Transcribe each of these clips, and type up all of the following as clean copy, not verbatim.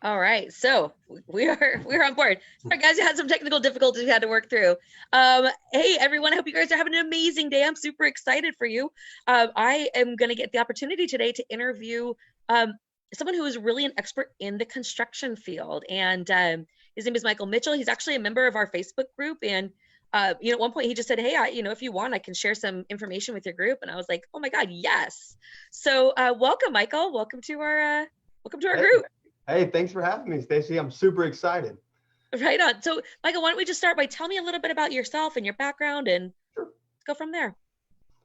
All right, so we're on board. Sorry, guys, you had some technical difficulties we had to work through. Hey, everyone, I hope you guys are having an amazing day. I'm super excited for you. I am going to get the opportunity today to interview someone who is really an expert in the construction field, and his name is Michael Mitchell. He's actually a member of our Facebook group, and at one point he just said, "Hey, if you want, I can share some information with your group." And I was like, "Oh my God, yes!" So, welcome, Michael. Welcome to our Hey, group. hey, thanks for having me, Stacy. I'm super excited. Right on. So, Michael, why don't we just start by telling me a little bit about yourself and your background, and Sure. let's go from there.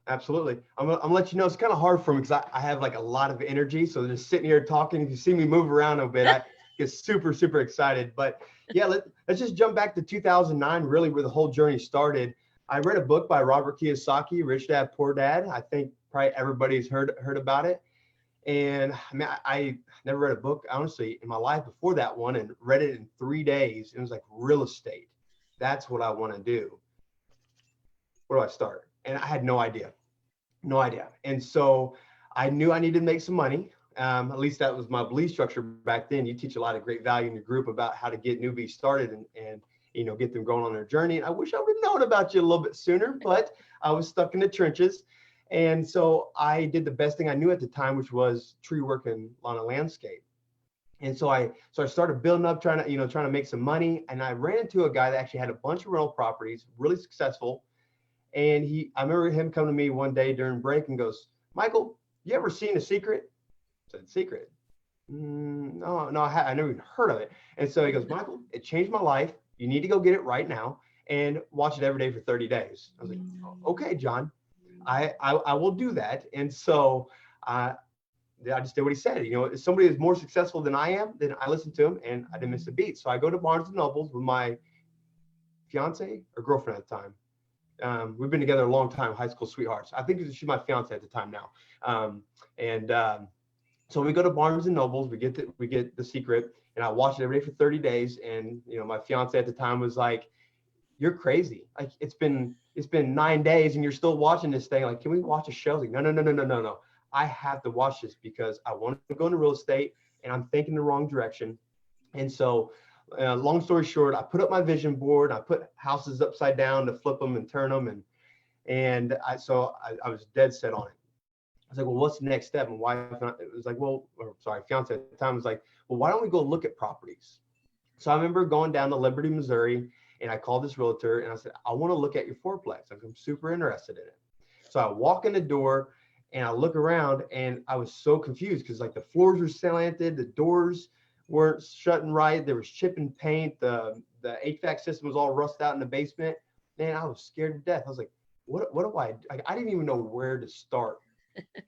Absolutely. I'm gonna let you know it's kind of hard for me because I have like a lot of energy. So just sitting here talking, if you see me move around a bit, I get super, super excited. But yeah, let's just jump back to 2009, really where the whole journey started. I read a book by Robert Kiyosaki, Rich Dad, Poor Dad. I think probably everybody's heard about it. And I mean, I never read a book, honestly, in my life before that one and read it in 3 days. It was like real estate. That's what I want to do. Where do I start? And I had no idea, no idea. And so I knew I needed to make some money. At least that was my belief structure back then. You teach a lot of great value in your group about how to get newbies started and get them going on their journey. And I wish I would have known about you a little bit sooner, but I was stuck in the trenches. And so I did the best thing I knew at the time, which was tree work and lawn and landscape. And so I started building up, trying to make some money. And I ran into a guy that actually had a bunch of rental properties, really successful. And I remember him coming to me one day during break and goes, "Michael, you ever seen A Secret?" I said, "Secret? No, I never even heard of it." And so he goes, "Michael, it changed my life. You need to go get it right now and watch it every day for 30 days. I was like, "Okay, John, I will do that." And so I just did what he said. If somebody is more successful than I am, then I listen to him and I didn't miss a beat. So I go to Barnes and Nobles with my fiance or girlfriend at the time. We've been together a long time, high school sweethearts. I think she's my fiance at the time now. And so we go to Barnes and Nobles, we get The Secret, and I watch it every day for 30 days. And my fiance at the time was like, "You're crazy. Like it's been 9 days and you're still watching this thing. Like, can we watch a show?" I was like, no. I have to watch this because I want to go into real estate and I'm thinking the wrong direction. And so long story short, I put up my vision board. I put houses upside down to flip them and turn them. I was dead set on it. I was like, "Well, what's the next step?" And wife, it was like, fiance at the time was like, "Well, why don't we go look at properties?" So I remember going down to Liberty, Missouri, and I called this realtor and I said, "I want to look at your fourplex. I'm super interested in it." So I walk in the door and I look around and I was so confused because like the floors were slanted, the doors weren't shutting right. There was chip and paint. The HVAC system was all rust out in the basement. Man, I was scared to death. I was like, what do I didn't even know where to start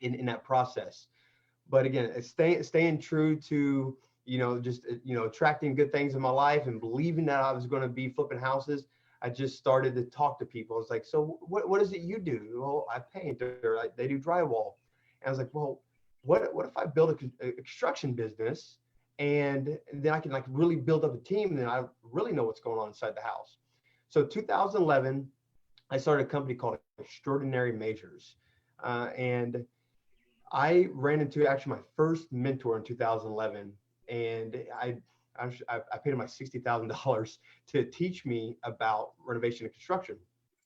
in that process. But again, it's staying true to, just, attracting good things in my life and believing that I was going to be flipping houses. I just started to talk to people. I was like, "So what is it you do?" "Well, I paint," or "They do drywall." And I was like, "Well, what if I build a construction business and then I can like really build up a team and then I really know what's going on inside the house." So 2011, I started a company called Extraordinary Measures. And I ran into actually my first mentor in 2011, and I paid him like $60,000 to teach me about renovation and construction.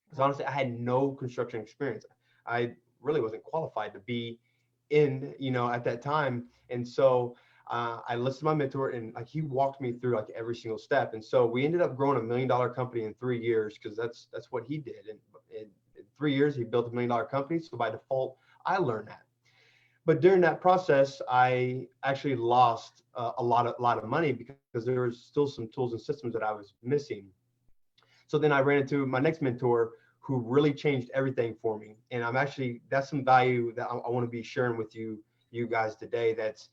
Because honestly, I had no construction experience. I really wasn't qualified to be in, at that time. And so I listened to my mentor, and like he walked me through like every single step. And so we ended up growing $1 million company in 3 years because that's what he did. And in 3 years, he built $1 million company. So by default, I learned that. But during that process, I actually lost a lot of money because there was still some tools and systems that I was missing. So then I ran into my next mentor who really changed everything for me. And that's some value that I want to be sharing with you guys today. That's,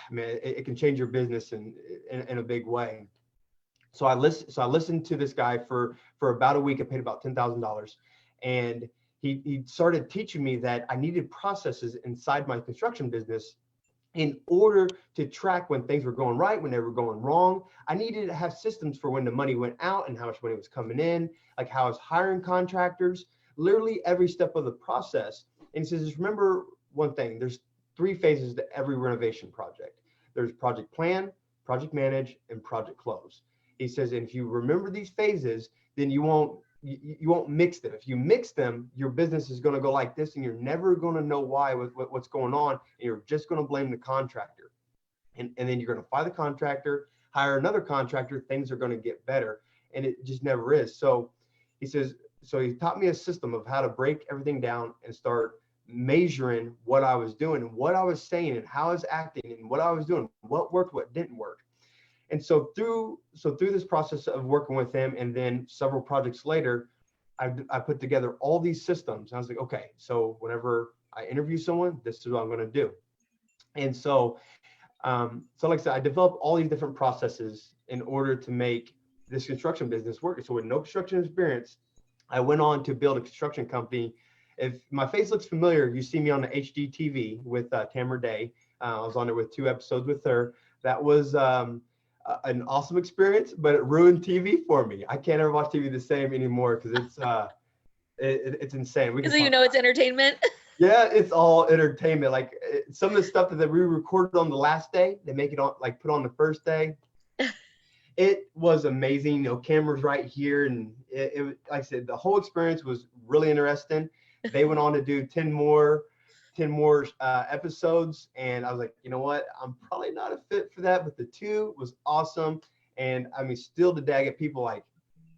man, it can change your business in a big way. So I listened to this guy for about a week. I paid about $10,000, and he started teaching me that I needed processes inside my construction business in order to track when things were going right, when they were going wrong. I needed to have systems for when the money went out and how much money was coming in, like how I was hiring contractors, literally every step of the process. And he says, just remember one thing, there's 3 phases to every renovation project. There's project plan, project manage, and project close. He says, and if you remember these phases, then you won't mix them. If you mix them, your business is going to go like this, and you're never going to know why with what's going on, and you're just going to blame the contractor. And then you're going to fire the contractor, hire another contractor, things are going to get better. And it just never is. So he says, so he taught me a system of how to break everything down and start measuring what I was doing and what I was saying and how I was acting and what I was doing, what worked, what didn't work. And so through this process of working with him, and then several projects later, I put together all these systems. I was like, okay, so whenever I interview someone, this is what I'm going to do. And so like I said, I developed all these different processes in order to make this construction business work. So with no construction experience, I went on to build a construction company. If my face looks familiar, you see me on the HDTV with Tamara Day. I was on there with 2 episodes with her. That was an awesome experience, but it ruined TV for me. I can't ever watch TV the same anymore because it's insane. Because it's entertainment. Yeah, it's all entertainment. Like some of the stuff that we recorded on the last day, they make it on, like put on the first day. It was amazing. Cameras right here, and it like I said, the whole experience was really interesting. They went on to do 10 more episodes, and I was like, you know what? I'm probably not a fit for that, but the 2 was awesome. And I mean, still today, I get people like,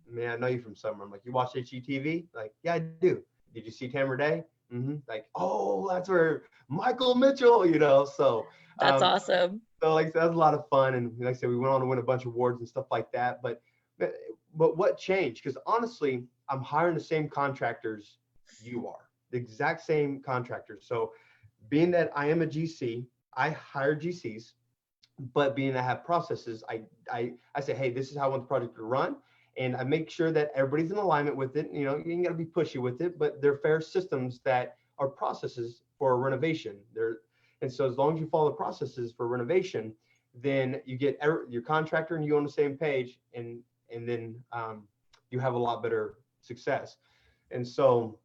man, I know you from somewhere. I'm like, you watch HGTV? Like, yeah, I do. Did you see Tamara Day? Mm-hmm. Like, oh, that's where Michael Mitchell, so that's awesome. So like that was a lot of fun, and like I said, we went on to win a bunch of awards and stuff like that. But what changed? Because honestly, I'm hiring the same contractors you are, the exact same contractors. So being that I am a GC, I hire GCs, but being I have processes, I say, hey, this is how I want the project to run. And I make sure that everybody's in alignment with it. You ain't got to be pushy with it, but they're fair systems that are processes for a renovation. And so as long as you follow the processes for renovation, then you get your contractor and you on the same page, and then you have a lot better success. And so,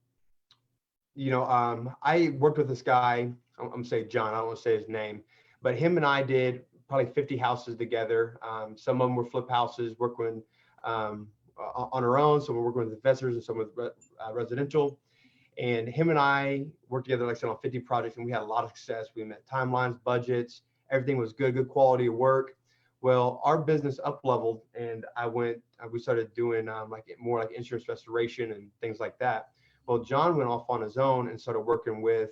I worked with this guy. I'm gonna say John. I don't want to say his name, but him and I did probably 50 houses together. Some of them were flip houses, working on our own. Some we're working with investors, and some with residential. And him and I worked together, like I said, on 50 projects, and we had a lot of success. We met timelines, budgets, everything was good quality of work. Well, our business up leveled, and we started doing more like insurance restoration and things like that. Well, John went off on his own and started working with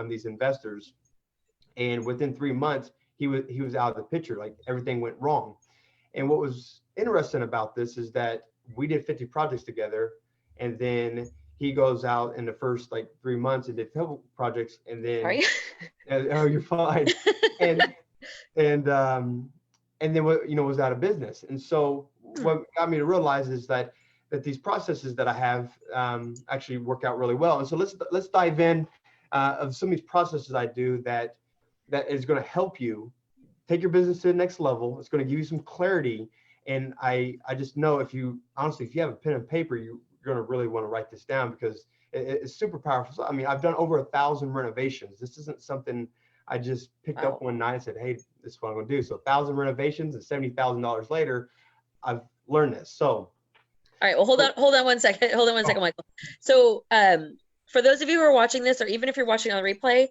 these investors. And within 3 months, he was out of the picture. Like everything went wrong. And what was interesting about this is that we did 50 projects together, and then he goes out in the first 3 months and did 12 projects, and then Are you? Oh, you're fine. and then was out of business. And so what got me to realize is that these processes that I have actually work out really well. And so let's dive in of some of these processes I do that is going to help you take your business to the next level. It's going to give you some clarity. And I just know if you have a pen and paper, you're going to really want to write this down, because it's super powerful. I mean, I've done over 1,000 renovations. This isn't something I just picked up one night and said, hey, this is what I'm going to do. So 1,000 renovations and $70,000 later, I've learned this. So. All right. Well, hold on one second. Hold on one second, Michael. So for those of you who are watching this, or even if you're watching on the replay,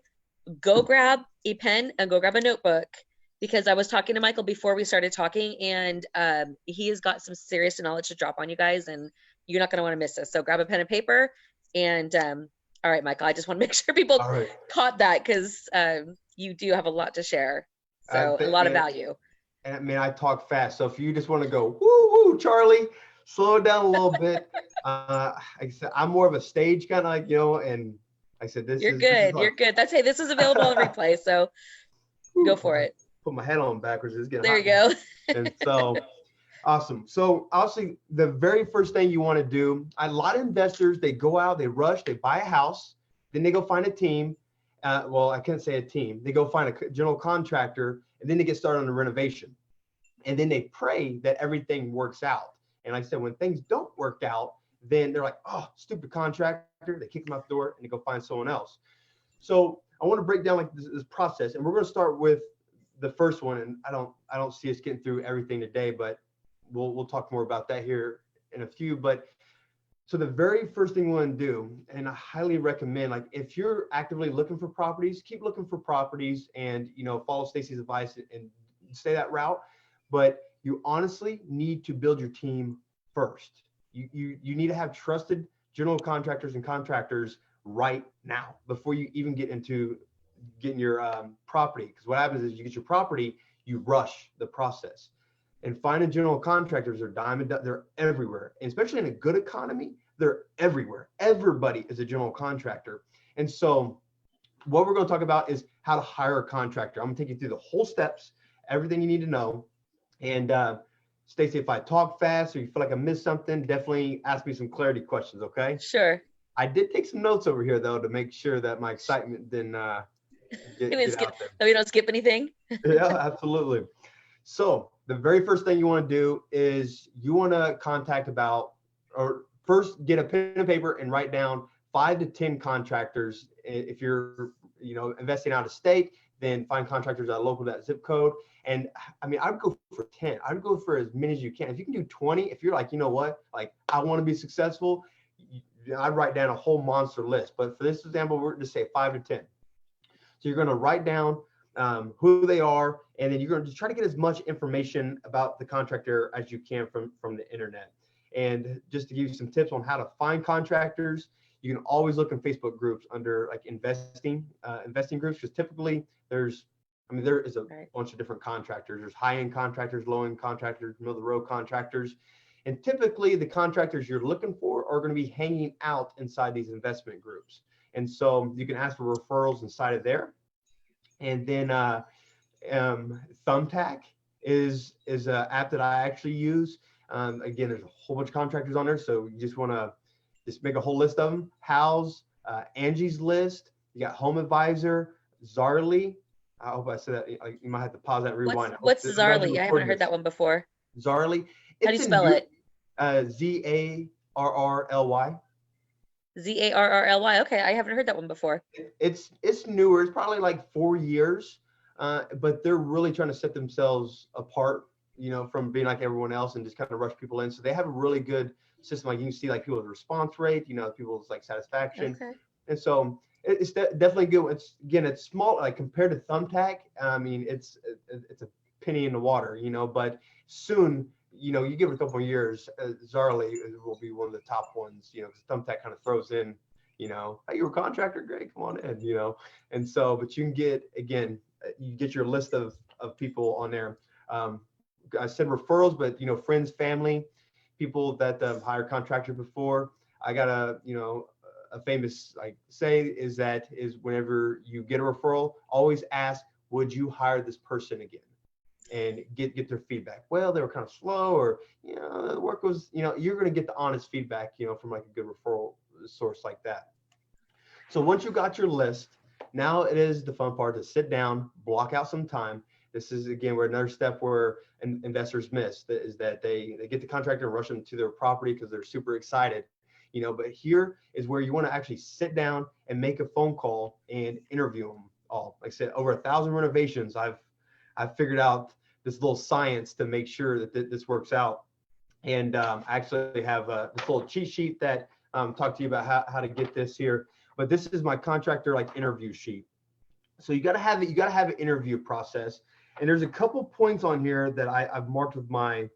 go grab a pen and go grab a notebook, because I was talking to Michael before we started talking, and he has got some serious knowledge to drop on you guys, and you're not going to want to miss this. So grab a pen and paper. And all right, Michael, I just want to make sure people caught that, because you do have a lot to share. So a lot of value. And I mean, I talk fast. So if you just want to go, woo, woo, Charlie, slow it down a little bit. Like I said, I'm more of a stage kind of and I said, you're good. You're good. This is available on replay. So go for it. Put my head on backwards. It's getting there hot. You go. And so awesome. So obviously the very first thing you want to do, a lot of investors, they go out, they rush, they buy a house, then they go find a team. Well, I can't say a team. They go find a general contractor, and then they get started on the renovation. And then they pray that everything works out. And like I said, when things don't work out, then they're like, oh, stupid contractor. They kick them out the door and they go find someone else. So I want to break down this process. And we're going to start with the first one, and I don't see us getting through everything today, but we'll talk more about that here in a few. But so the very first thing we want to do, and I highly recommend, like if you're actively looking for properties, keep looking for properties and, you know, follow Stacy's advice and stay that route. But you honestly need to build your team first. You need to have trusted general contractors and contractors right now before you even get into getting your property. Because what happens is you get your property, you rush the process. And finding general contractors are they're everywhere. And especially in a good economy, they're everywhere. Everybody is a general contractor. And so what we're going to talk about is how to hire a contractor. I'm going to take you through the whole steps, everything you need to know. And Stacey, if I talk fast or you feel like I missed something, definitely ask me some clarity questions, okay? Sure. I did take some notes over here, though, to make sure that my excitement didn't get out there. So we don't skip anything? Yeah, absolutely. So the very first thing you want to do is you want to contact or first get a pen and paper and write down 5 to 10 contractors. If you're, you know, investing out of state, then find contractors that are local to that zip code. And I mean, I'd go for 10. I'd go for as many as you can. If you can do 20, if you're like, you know what, like I want to be successful, I'd write down a whole monster list. But for this example, we're going to say 5 to 10. So you're going to write down who they are, and then you're going to try to get as much information about the contractor as you can from the internet. And just to give you some tips on how to find contractors, you can always look in Facebook groups under like investing groups, because typically there is a bunch of different contractors. There's high-end contractors, low-end contractors, middle-of-the-road contractors. And typically the contractors you're looking for are going to be hanging out inside these investment groups. And so you can ask for referrals inside of there. And then Thumbtack is an app that I actually use. Again, there's a whole bunch of contractors on there, so you just want to just make a whole list of them. House, Angie's List, you got Home Advisor, Zarly. I hope I said that. You might have to pause that and rewind. What's Zarly? I haven't heard that one before. Zarly. How do you spell it? Zarrly. Zarrly. Okay, I haven't heard that one before. It's newer. It's probably like 4 years, but they're really trying to set themselves apart, you know, from being like everyone else and just kind of rush people in. So they have a really good system. Like you can see like people's response rate, you know, people's like satisfaction. Okay. And so it's definitely good. It's small, like compared to Thumbtack. I mean, it's a penny in the water, you know, but soon, you know, you give it a couple of years, Zarly will be one of the top ones, you know, because Thumbtack kind of throws in, you know, hey, you're a contractor, great, come on in, you know. And so, but you can get, again, you get your list of people on there. I said referrals, but, you know, friends, family, people that have hired contractor before. I got a famous say is whenever you get a referral, always ask, would you hire this person again? And get their feedback. Well, they were kind of slow, or, you know, the work was, you know, you're going to get the honest feedback, you know, from like a good referral source like that. So once you got your list, now it is the fun part to sit down, block out some time. This is, again, where another step where investors miss is that they get the contractor and rush them to their property because they're super excited, you know. But here is where you want to actually sit down and make a phone call and interview them all. Like I said, over 1,000 renovations, I've figured out this little science to make sure that this works out. And I actually have this little cheat sheet that talk to you about how to get this here. But this is my contractor like interview sheet. So you got to have it. You got to have an interview process. And there's a couple points on here that I've marked with my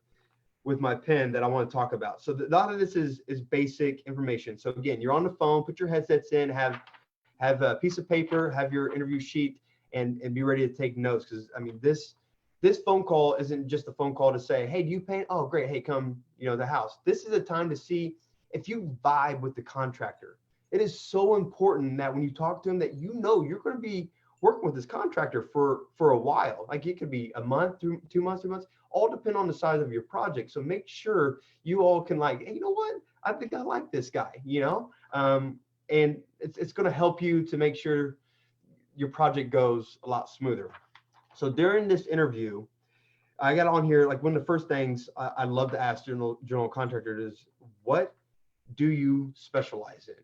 pen that I want to talk about. So a lot of this is basic information. So again, you're on the phone, put your headsets in, have a piece of paper, have your interview sheet, and be ready to take notes. Because I mean, this phone call isn't just a phone call to say, hey, do you paint? Oh, great. Hey, come, you know, the house. This is a time to see if you vibe with the contractor. It is so important that when you talk to them, that you know you're going to be working with this contractor for a while. Like it could be a month, 2 months, 3 months, all depend on the size of your project. So make sure you all can like, hey, you know what? I think I like this guy, you know? And it's going to help you to make sure your project goes a lot smoother. So during this interview, I got on here, like one of the first things I love to ask general contractors is, what do you specialize in?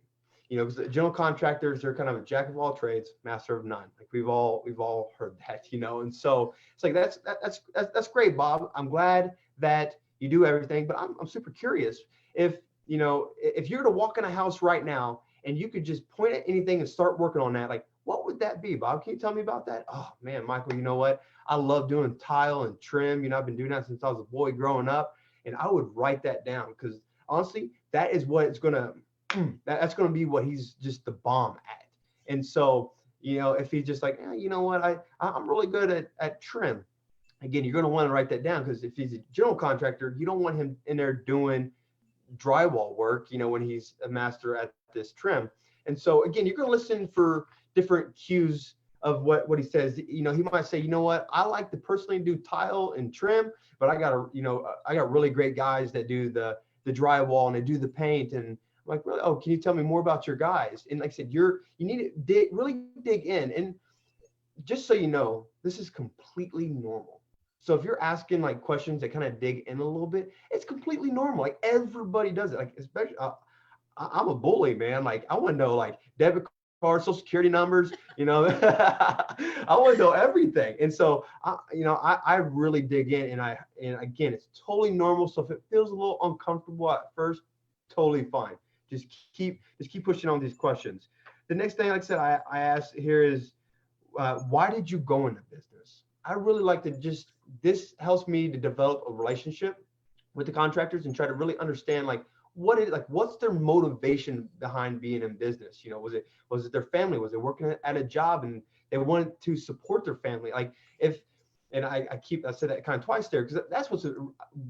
you know, because the general contractors, they're kind of a jack of all trades, master of none. Like we've all heard that, you know. And so it's like that's great, Bob. I'm glad that you do everything, but I'm super curious if, you know, if you were to walk in a house right now and you could just point at anything and start working on that, like what would that be, Bob? Can you tell me about that? Oh man, Michael, you know what? I love doing tile and trim. You know, I've been doing that since I was a boy growing up, and I would write that down because honestly, that is what it's gonna that's gonna be what he's just the bomb at. And so, you know, if he's just like, you know what, I'm really good at trim. Again, you're gonna want to write that down because if he's a general contractor, you don't want him in there doing drywall work, you know, when he's a master at this trim. And so again, you're going to listen for different cues of what he says. You know, he might say, you know what, I like to personally do tile and trim, but I got really great guys that do the drywall and they do the paint. And I'm like, really? Oh, can you tell me more about your guys? And like I said, you need to really dig in. And just so you know, this is completely normal. So if you're asking like questions that kind of dig in a little bit, it's completely normal. Like everybody does it. Like especially, I'm a bully, man. Like I want to know like debit card, social security numbers. You know, I want to know everything. And so, I really dig in, and again, it's totally normal. So if it feels a little uncomfortable at first, totally fine. Just keep pushing on these questions. The next thing, like I said, I asked here is, why did you go into business? I really like to this helps me to develop a relationship with the contractors and try to really understand like what's their motivation behind being in business. You know, was it their family? Was it working at a job and they wanted to support their family? Like I said that kind of twice there because that's what's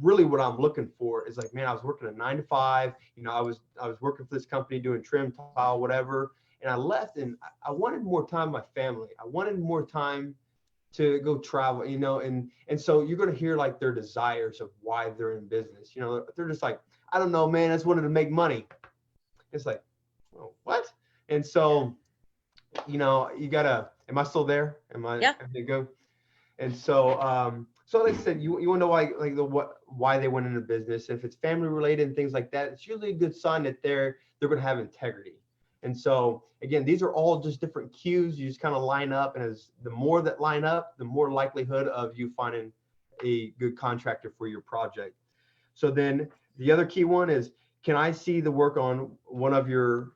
really what I'm looking for is like, man, I was working a 9 to 5. You know, I was working for this company doing trim, tile, whatever. And I left and I wanted more time with my family. I wanted more time to go travel, you know, and so you're going to hear like their desires of why they're in business. You know, they're just like, I don't know, man, I just wanted to make money. It's like, well, what? And so, you know, am I still there? Yeah. Go? And so, so like I said, you want to know why they went into business. If it's family related and things like that, it's usually a good sign that they're going to have integrity. And so again, these are all just different cues. You just kind of line up, and as the more that line up, the more likelihood of you finding a good contractor for your project. So then the other key one is, can I see the work on one of your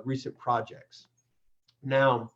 recent projects? Now,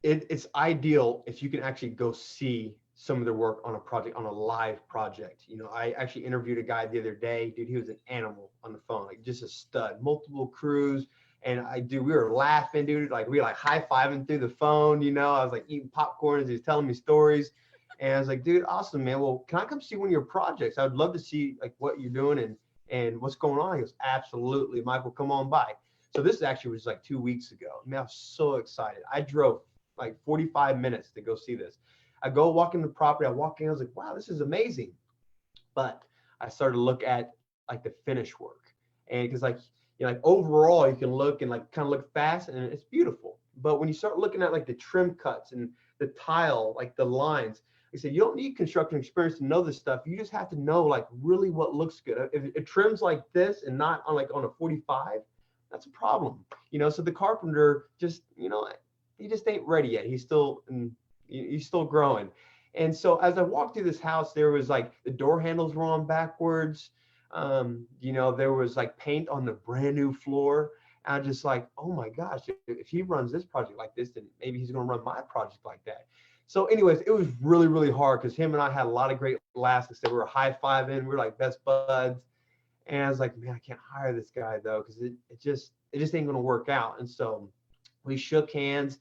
it's ideal if you can actually go see some of their work on a project, on a live project. You know, I actually interviewed a guy the other day, dude, he was an animal on the phone, like just a stud, multiple crews. And we were laughing, dude, like we were like high-fiving through the phone, you know, I was like eating popcorn as he was telling me stories. And I was like, dude, awesome, man. Well, can I come see one of your projects? I would love to see like what you're doing and what's going on. He goes, absolutely, Michael, come on by. So this actually was like 2 weeks ago. Man, I was so excited. I drove like 45 minutes to go see this. I go walk in the property. I walk in. I was like, wow, this is amazing. But I started to look at like the finish work, and because like, you know, like overall you can look and like kind of look fast and it's beautiful. But when you start looking at like the trim cuts and the tile, like the lines, like I said, you don't need construction experience to know this stuff. You just have to know like really what looks good. If it trims like this and not on a 45, that's a problem. You know, so the carpenter just, you know, he just ain't ready yet. He's still growing. And so as I walked through this house, there was like the door handles were on backwards. You know, there was like paint on the brand new floor. And I'm just like, oh my gosh, if he runs this project like this, then maybe he's going to run my project like that. So anyways, it was really, really hard because him and I had a lot of great laughs. Like I said, we were high-fiving. We were like best buds. And I was like, man, I can't hire this guy though, because it just ain't going to work out. And so we shook hands.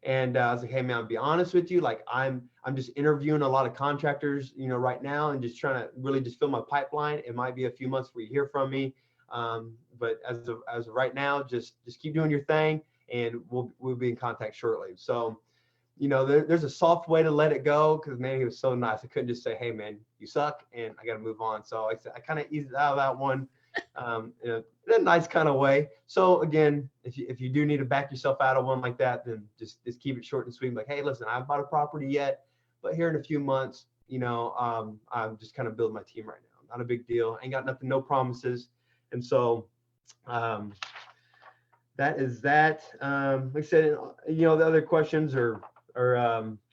And I was like, hey man, I'll be honest with you. Like I'm just interviewing a lot of contractors, you know, right now, and just trying to really just fill my pipeline. It might be a few months before you hear from me, but as of right now, just keep doing your thing, and we'll be in contact shortly. So, you know, there's a soft way to let it go because man, he was so nice. I couldn't just say, hey man, you suck, and I got to move on. So like I said, I kind of eased out of that one. In a nice kind of way. So again, if you do need to back yourself out of one like that, then just keep it short and sweet. Like, hey, listen, I haven't bought a property yet, but here in a few months, you know, I'm just kind of building my team right now. Not a big deal. Ain't got nothing, no promises. And so, that is that. Like I said, the other questions are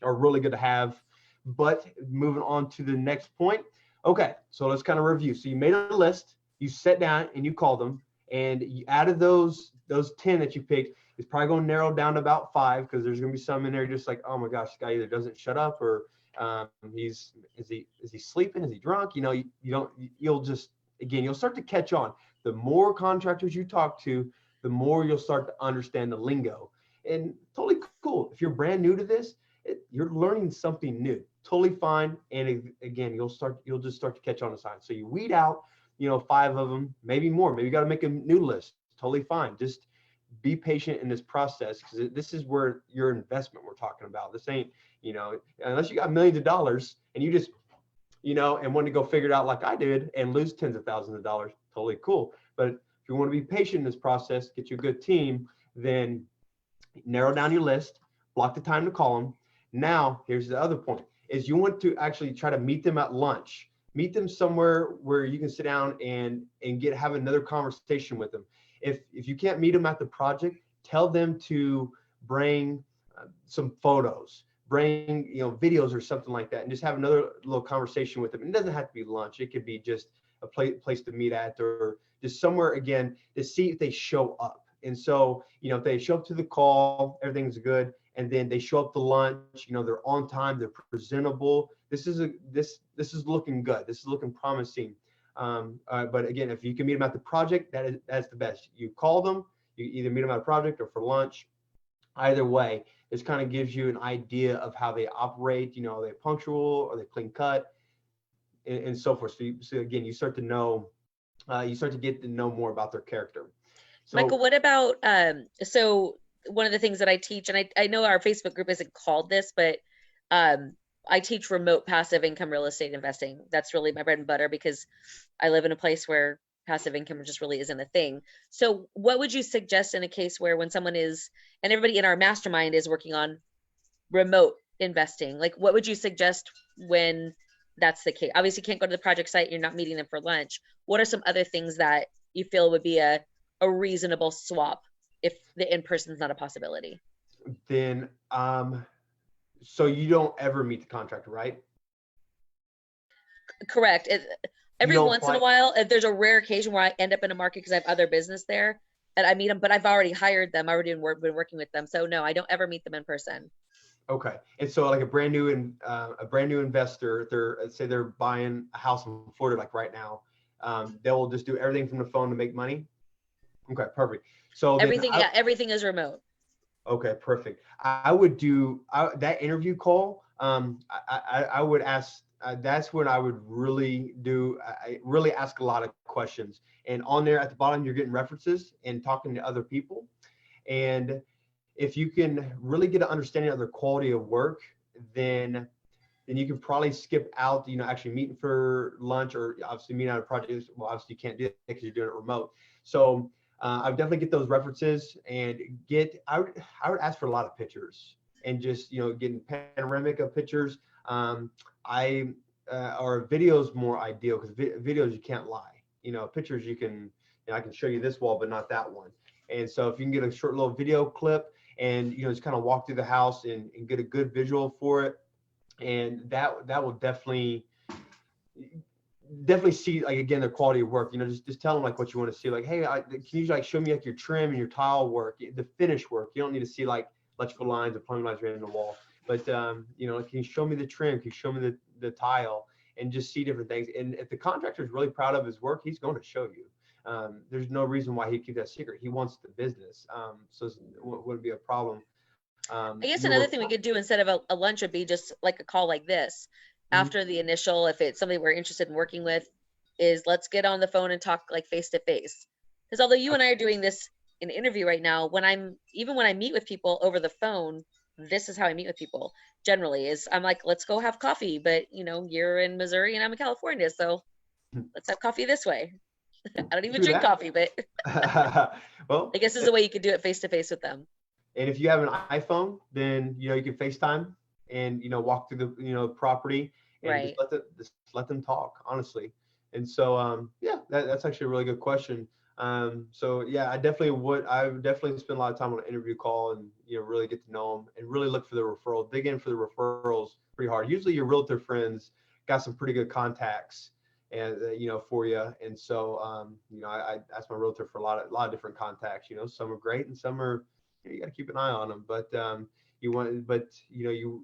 really good to have. But moving on to the next point. Okay, so let's kind of review. So you made a list, you sat down and you called them, and out of those 10 that you picked, it's probably going to narrow down to about 5 because there's going to be some in there just like, oh my gosh, this guy either doesn't shut up or is he sleeping? Is he drunk? You'll just, again, you'll start to catch on. The more contractors you talk to, the more you'll start to understand the lingo. And totally cool. If you're brand new to this, you're learning something new. Totally fine. And again, you'll just start to catch on to signs. So you weed out, 5 of them, maybe more. Maybe you got to make a new list. Totally fine. Just be patient in this process because this is where your investment we're talking about. This ain't, unless you got millions of dollars and you just, and want to go figure it out like I did and lose tens of thousands of dollars, totally cool. But if you want to be patient in this process, get you a good team, then narrow down your list, block the time to call them. Now, here's the other point is you want to actually try to meet them at lunch. Meet them somewhere where you can sit down and have another conversation with them. If you can't meet them at the project, tell them to bring some photos, bring videos or something like that, and just have another little conversation with them. It doesn't have to be lunch. It could be just a place to meet at, or just somewhere again to see if they show up. And so if they show up to the call, everything's good, and then they show up to lunch, they're on time, they're presentable. This is looking good. This is looking promising. But again, if you can meet them at the project, that's the best. You call them, you either meet them at a project or for lunch. Either way, this kind of gives you an idea of how they operate. Are they punctual? Are they clean cut? And so forth. So again, you start to get to know more about their character. So, Michael, what about so one of the things that I teach, and I know our Facebook group isn't called this, but I teach remote passive income real estate investing. That's really my bread and butter because I live in a place where passive income just really isn't a thing. So what would you suggest in a case where when someone is, and everybody in our mastermind is working on remote investing, like what would you suggest when that's the case? Obviously you can't go to the project site, you're not meeting them for lunch. What are some other things that you feel would be a reasonable swap if the in-person is not a possibility? Then, so you don't ever meet the contractor, right? Correct. Every once in a while, if there's a rare occasion where I end up in a market because I have other business there and I meet them, but I've already hired them. I already been working with them. So no, I don't ever meet them in person. Okay. And so like a brand new investor, let's say they're buying a house in Florida, like right now, they will just do everything from the phone to make money. Okay, perfect. So everything is remote. Okay, perfect. I would do that interview call. I would ask. That's when I would really do. I really ask a lot of questions. And on there at the bottom, you're getting references and talking to other people. And if you can really get an understanding of their quality of work, then you can probably skip out, actually meeting for lunch or obviously meeting on a project. Well, obviously you can't do it because you're doing it remote. So I would definitely get those references and I would ask for a lot of pictures and just, getting panoramic of pictures. Or videos more ideal because videos, you can't lie, pictures you can, I can show you this wall, but not that one. And so if you can get a short little video clip and, just kind of walk through the house and get a good visual for it. And that will definitely see, like, again, their quality of work. Just tell them like what you want to see, like, hey, can you like show me like your trim and your tile work, the finish work. You don't need to see like electrical lines or plumbing lines right in the wall, but can you show me the trim, can you show me the tile, and just see different things. And if the contractor is really proud of his work, he's going to show you. There's no reason why he'd keep that secret. He wants the business, so it wouldn't be a problem. I guess another thing we could do instead of a lunch would be just like a call like this. After the initial, if it's somebody we're interested in working with, is let's get on the phone and talk like face to face. Because although you and I are doing this in an interview right now, when I meet with people over the phone, this is how I meet with people generally is I'm like, let's go have coffee. But you're in Missouri and I'm in California. So let's have coffee this way. I don't even drink coffee, but well, I guess there's a way you could do it face to face with them. And if you have an iPhone, then, you can FaceTime and, walk through the, property and right. just let them talk, honestly. And so, that's actually a really good question. So yeah, I would definitely spend a lot of time on an interview call and, really get to know them and really look for the referral, dig in for the referrals pretty hard. Usually your realtor friends got some pretty good contacts and, for you. And so, I asked my realtor for a lot of different contacts, some are great and some are, you got to keep an eye on them, but, you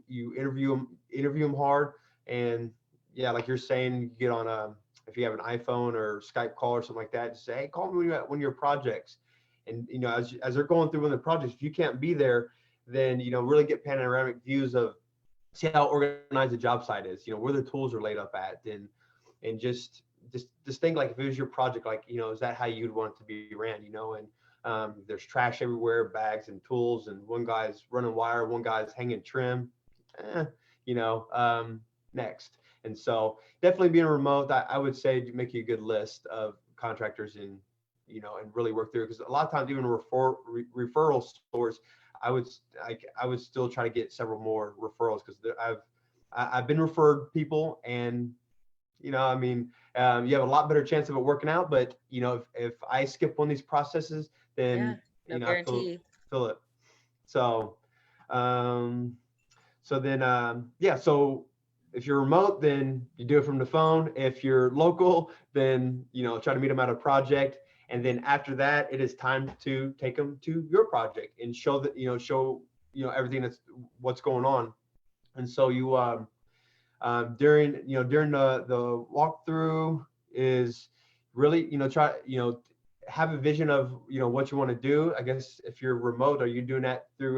interview them hard. And yeah, like you're saying, you get on if you have an iPhone or Skype call or something like that, just say, hey, call me when you're at one of your projects. And, as they're going through one of the projects, if you can't be there, then, really get panoramic views of, see how organized the job site is, where the tools are laid up at, and just think like if it was your project, like, is that how you'd want it to be ran, and there's trash everywhere, bags and tools, and one guy's running wire, one guy's hanging trim, next. And so definitely being remote, I would say to make you a good list of contractors and, and really work through it. Because a lot of times, even referral stores, I would still try to get several more referrals, because I've been referred people, and, you have a lot better chance of it working out. But, if I skip one of these processes, then, no I guarantee. feel it. So, so if you're remote, then you do it from the phone. If you're local, then, try to meet them at a project. And then after that, it is time to take them to your project and show that, everything what's going on. And so during the walkthrough is really, try, have a vision of, what you want to do. I guess if you're remote, are you doing that through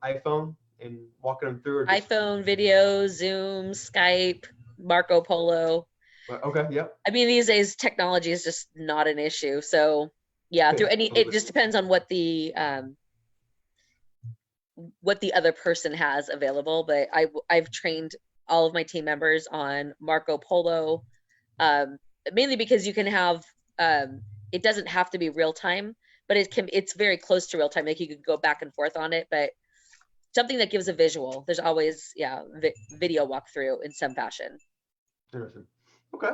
iPhone and walking them through, or just iPhone, video, Zoom, Skype, Marco Polo. Okay, yep. I mean, these days technology is just not an issue. So yeah, through any, it just depends on what the other person has available. But I've trained all of my team members on Marco Polo, mainly because you can have, it doesn't have to be real time, but it's very close to real time. Like you could go back and forth on it, but something that gives a visual. There's always, video walkthrough in some fashion. Interesting. Okay.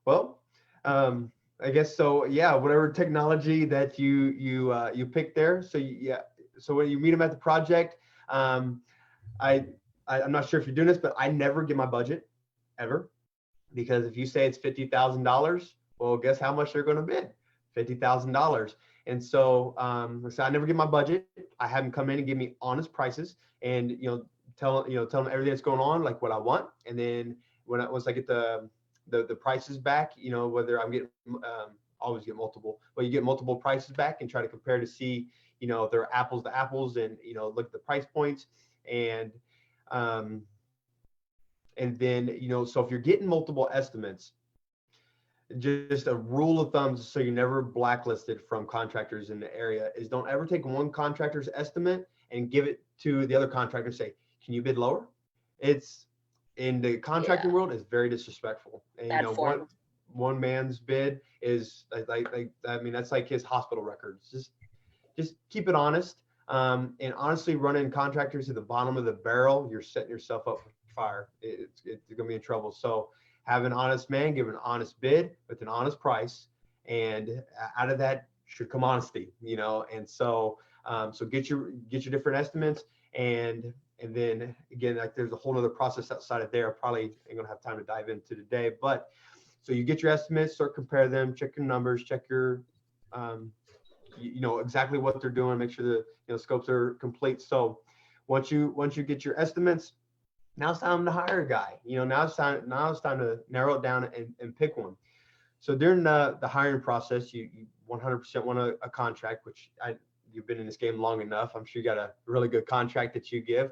Well, I guess so. Yeah, whatever technology that you pick there. So so when you meet them at the project, I'm not sure if you're doing this, but I never give my budget ever, because if you say it's $50,000, well, guess how much they're going to bid? $50,000. And so, I never give my budget. I have them come in and give me honest prices, and tell them everything that's going on, like what I want. And then once I get the prices back, whether I'm getting always get multiple, but you get multiple prices back and try to compare to see, if they're apples to apples, and look at the price points, and then so if you're getting multiple estimates, just a rule of thumb, so you're never blacklisted from contractors in the area, is don't ever take one contractor's estimate and give it to the other contractor and say, can you bid lower? It's, in the contracting world, is very disrespectful. And Bad form. one man's bid is that's like his hospital records. Just keep it honest. And honestly, running contractors to the bottom of the barrel, you're setting yourself up for fire. It's gonna be in trouble. So have an honest man, give an honest bid with an honest price, and out of that should come honesty, And so, so get your different estimates, and then again, like there's a whole other process outside of there. I probably ain't gonna have time to dive into today, but so you get your estimates, start compare them, check your numbers, check your, exactly what they're doing, make sure the scopes are complete. So once you get your estimates, now it's time to hire a guy. Now it's time to narrow it down and pick one. So during the hiring process, you 100% want a contract, which you've been in this game long enough. I'm sure you got a really good contract that you give.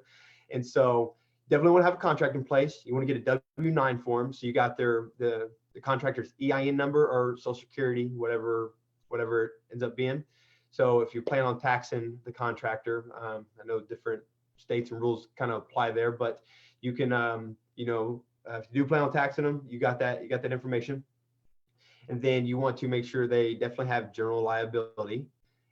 And so definitely want to have a contract in place. You want to get a W-9 form. So you got the contractor's EIN number or Social Security, whatever it ends up being. So if you plan on taxing the contractor, I know different states and rules kind of apply there, but you can, if you do plan on taxing them, you got that information. And then you want to make sure they definitely have general liability.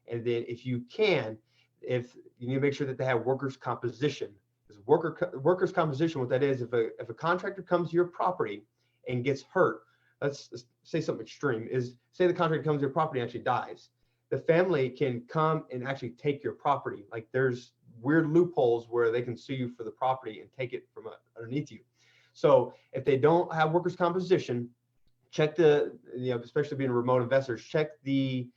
And then if you can, if you need to make sure that they have workers' composition. Because workers' composition, what that is, if a contractor comes to your property and gets hurt, let's say something extreme, is say the contractor comes to your property and actually dies. The family can come and actually take your property. Like there's weird loopholes where they can sue you for the property and take it from underneath you. So if they don't have workers' compensation, check especially being remote investors, check the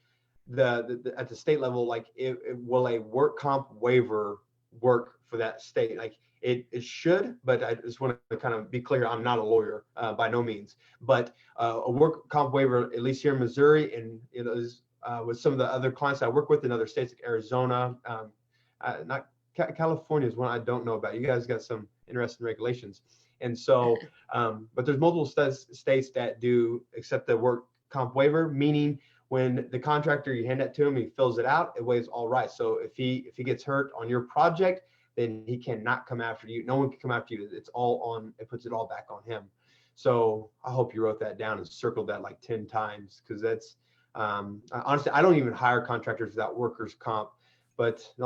at the state level, like will a work comp waiver work for that state? Like it should, but I just want to kind of be clear, I'm not a lawyer by no means, but a work comp waiver, at least here in Missouri, and with some of the other clients I work with in other states like Arizona, not California is one I don't know about. You guys got some interesting regulations. And so, but there's multiple states that do accept the work comp waiver, meaning when the contractor, you hand that to him, he fills it out, it waives all rights. So if he gets hurt on your project, then he cannot come after you. No one can come after you. It's all on, it puts it all back on him. So I hope you wrote that down and circled that like 10 times, because that's, honestly, I don't even hire contractors without workers comp, but the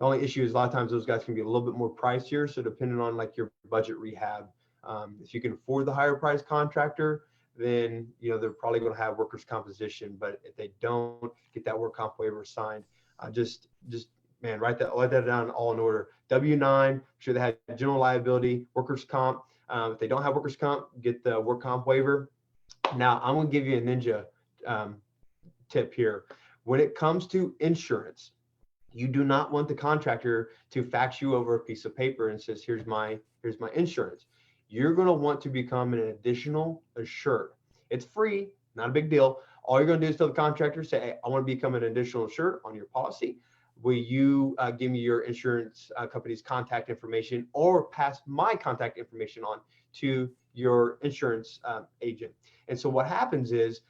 only issue is a lot of times those guys can be a little bit more pricier. So depending on like your budget rehab, if you can afford the higher price contractor, then they're probably going to have workers' composition. But if they don't, get that work comp waiver signed. Just man, write that down all in order. W-9, sure they have general liability, workers' comp. If they don't have workers' comp, get the work comp waiver. Now I'm going to give you a ninja tip here. When it comes to insurance, you do not want the contractor to fax you over a piece of paper and says, here's my insurance. You're going to want to become an additional assured. It's free, not a big deal. All you're going to do is tell the contractor, say, hey, I want to become an additional assured on your policy. Will you give me your insurance company's contact information, or pass my contact information on to your insurance agent? And so what happens is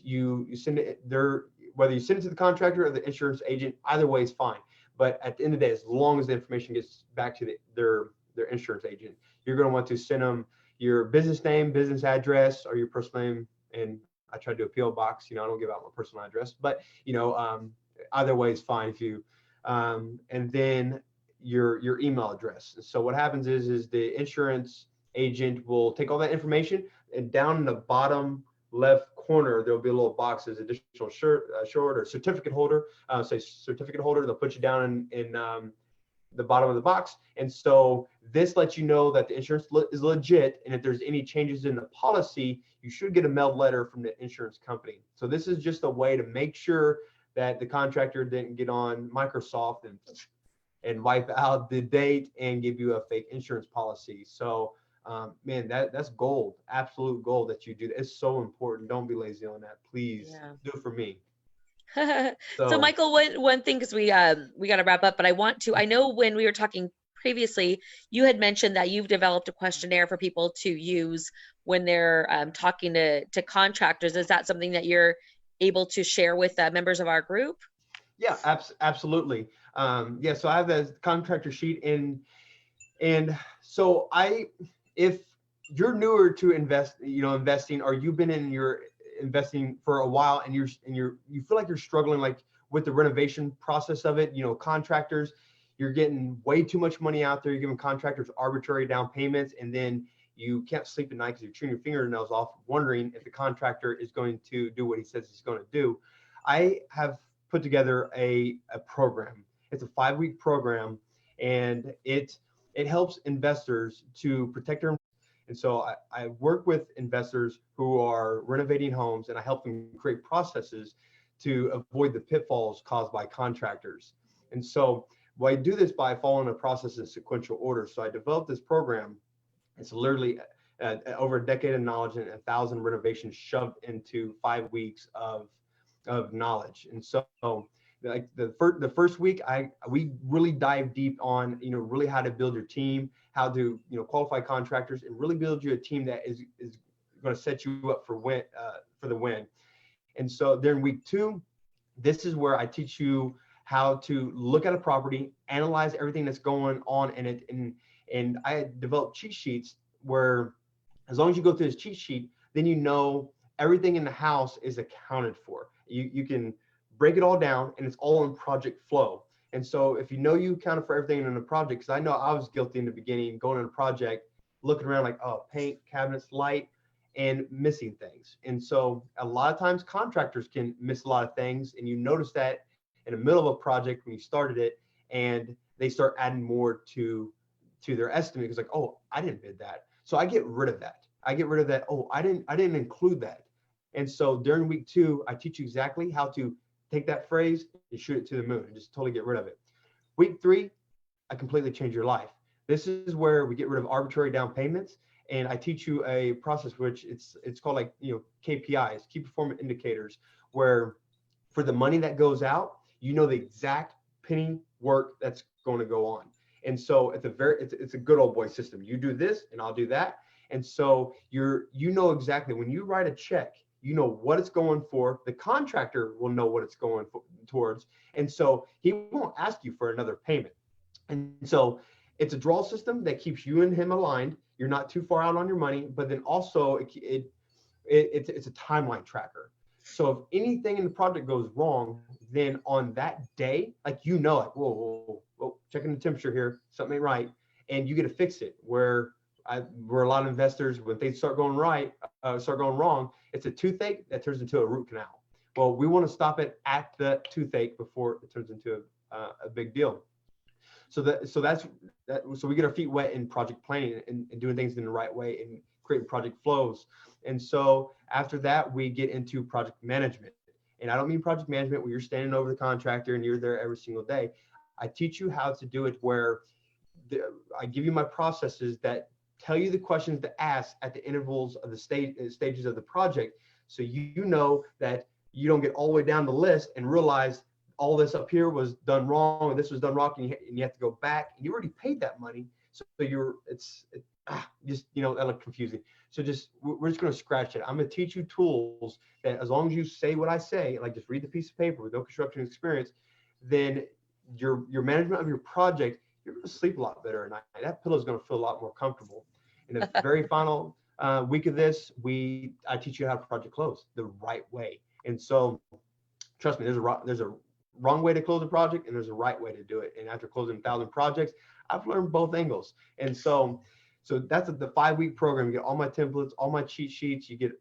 you send it there, whether you send it to the contractor or the insurance agent, either way is fine. But at the end of the day, as long as the information gets back to their insurance agent, you're going to want to send them your business name, business address, or your personal name. And I try to do a PO box. I don't give out my personal address, but either way is fine. If you and then your email address. So what happens is the insurance agent will take all that information, and down in the bottom left corner, there'll be a little box as additional short or certificate holder. Say certificate holder, they'll put you down in the bottom of the box. And so this lets you know that the insurance is legit. And if there's any changes in the policy, you should get a mailed letter from the insurance company. So this is just a way to make sure that the contractor didn't get on Microsoft and wipe out the date and give you a fake insurance policy. So man, that's gold, absolute gold that you do. It's so important. Don't be lazy on that. Please do it for me. So Michael, one thing, because we got to wrap up, but I know when we were talking previously, you had mentioned that you've developed a questionnaire for people to use when they're talking to contractors. Is that something that you're able to share with members of our group? Yeah, absolutely. Yeah, so I have the contractor sheet, and so if you're newer to investing, or you've been in your investing for a while, and you feel like you're struggling like with the renovation process of it, contractors, you're getting way too much money out there. You're giving contractors arbitrary down payments, and then you can't sleep at night because you're chewing your fingernails off, wondering if the contractor is going to do what he says he's going to do. I have put together a program. It's a 5-week program, and it helps investors to protect their. And so I work with investors who are renovating homes, and I help them create processes to avoid the pitfalls caused by contractors. And so I do this by following a process in sequential order. So I developed this program. It's literally over a decade of knowledge and 1,000 renovations shoved into 5 weeks of knowledge. And so like the first week, we really dive deep on really how to build your team, how to qualify contractors, and really build you a team that is going to set you up for the win. And so then week 2, this is where I teach you how to look at a property, analyze everything that's going on in it, and I develop cheat sheets where, as long as you go through this cheat sheet, then everything in the house is accounted for. You can break it all down, and it's all in project flow. And so if you accounted for everything in a project, because I know I was guilty in the beginning, going on a project, looking around like, oh, paint, cabinets, light, and missing things. And so a lot of times contractors can miss a lot of things, and you notice that in the middle of a project when you started it, and they start adding more to their estimate. It's like, oh, I didn't bid that. So I get rid of that. I get rid of that. Oh, I didn't include that. And so during week 2, I teach you exactly how to take that phrase and shoot it to the moon and just totally get rid of it. Week 3, I completely change your life. This is where we get rid of arbitrary down payments. And I teach you a process which it's called, like, KPIs, key performance indicators, where for the money that goes out, the exact penny work that's going to go on. And so it's a good old boy system. You do this and I'll do that. And so you know exactly when you write a check, you know what it's going for. The contractor will know what it's going towards. And so he won't ask you for another payment. And so it's a draw system that keeps you and him aligned. You're not too far out on your money, but then also it's a timeline tracker. So if anything in the project goes wrong, then on that day, like, whoa, checking the temperature here, something ain't right, and you get to fix it. Where a lot of investors, when they start going wrong, it's a toothache that turns into a root canal. Well, we want to stop it at the toothache before it turns into a big deal. So we get our feet wet in project planning and doing things in the right way and creating project flows. And so after that, we get into project management. And I don't mean project management where you're standing over the contractor and you're there every single day. I teach you how to do it where I give you my processes that tell you the questions to ask at the intervals of the stages of the project. So you know that you don't get all the way down the list and realize all this up here was done wrong, or this was done wrong, and you have to go back, and you already paid that money. So that looked confusing. So we're just going to scratch it. I'm going to teach you tools that, as long as you say what I say, like just read the piece of paper with no construction experience, then your management of your project, you're going to sleep a lot better at night. That pillow is going to feel a lot more comfortable. In the very final week of this, I teach you how to project close the right way. And so, trust me, there's a wrong way to close a project, and there's a right way to do it. And after closing 1,000 projects, I've learned both angles. And so that's the 5-week program. You get all my templates, all my cheat sheets, you get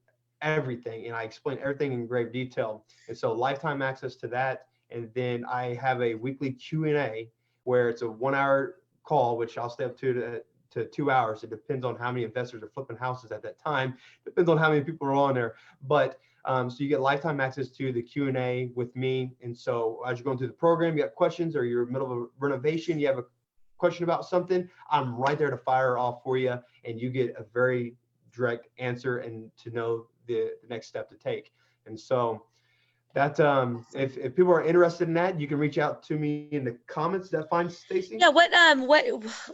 everything, and I explain everything in great detail. And so lifetime access to that. And then I have a weekly Q&A where it's a 1-hour call, which I'll stay up to 2 hours. It depends on how many investors are flipping houses at that time. Depends on how many people are on there. But so you get lifetime access to the Q&A with me. And so as you're going through the program, you have questions, or you're in the middle of a renovation, you have a question about something, I'm right there to fire off for you, and you get a very direct answer and to know the next step to take. And so that if people are interested in that, you can reach out to me in the comments. Is that fine, Stacy? Yeah.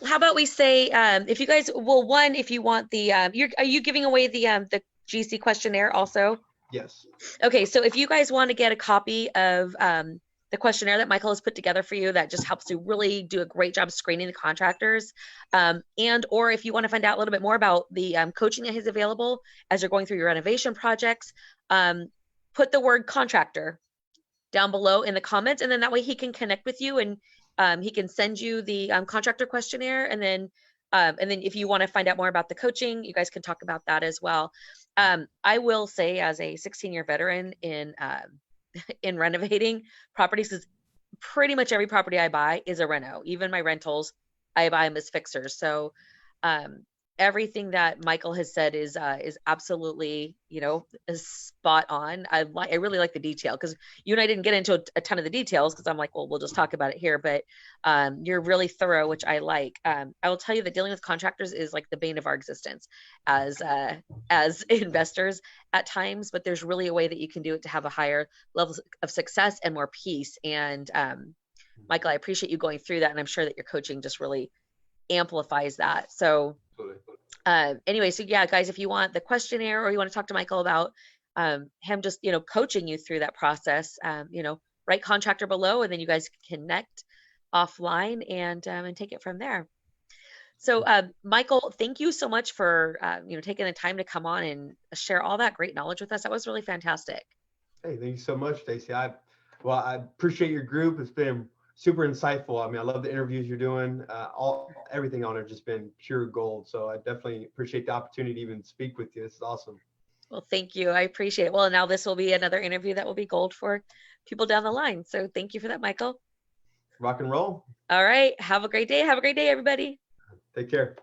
How about we say, if you guys, if you want the, are you giving away the GC questionnaire also? Yes. Okay. So if you guys want to get a copy of the questionnaire that Michael has put together for you, that just helps to really do a great job screening the contractors, or if you want to find out a little bit more about the coaching that is available as you're going through your renovation projects, put the word contractor down below in the comments, and then that way he can connect with you, and he can send you the contractor questionnaire, and then if you want to find out more about the coaching, you guys can talk about that as well. I will say, as a 16-year veteran in renovating properties, is pretty much every property I buy is a reno. Even my rentals, I buy them as fixers. So everything that Michael has said is absolutely, is spot on. I really like the detail, because you and I didn't get into a ton of the details, because I'm like, well, we'll just talk about it here. But you're really thorough, which I like. I will tell you that dealing with contractors is like the bane of our existence as investors at times. But there's really a way that you can do it to have a higher level of success and more peace. And Michael, I appreciate you going through that, and I'm sure that your coaching just really amplifies that. So anyway, so yeah, guys, if you want the questionnaire, or you want to talk to Michael about him just, coaching you through that process, write contractor below, and then you guys can connect offline and take it from there. So Michael, thank you so much for taking the time to come on and share all that great knowledge with us. That was really fantastic. Hey, thank you so much, Stacy. I appreciate your group. It's been super insightful. I mean, I love the interviews you're doing. Everything on it just been pure gold. So I definitely appreciate the opportunity to even speak with you. This is awesome. Well, thank you. I appreciate it. Well, now this will be another interview that will be gold for people down the line. So thank you for that, Michael. Rock and roll. All right. Have a great day. Have a great day, everybody. Take care.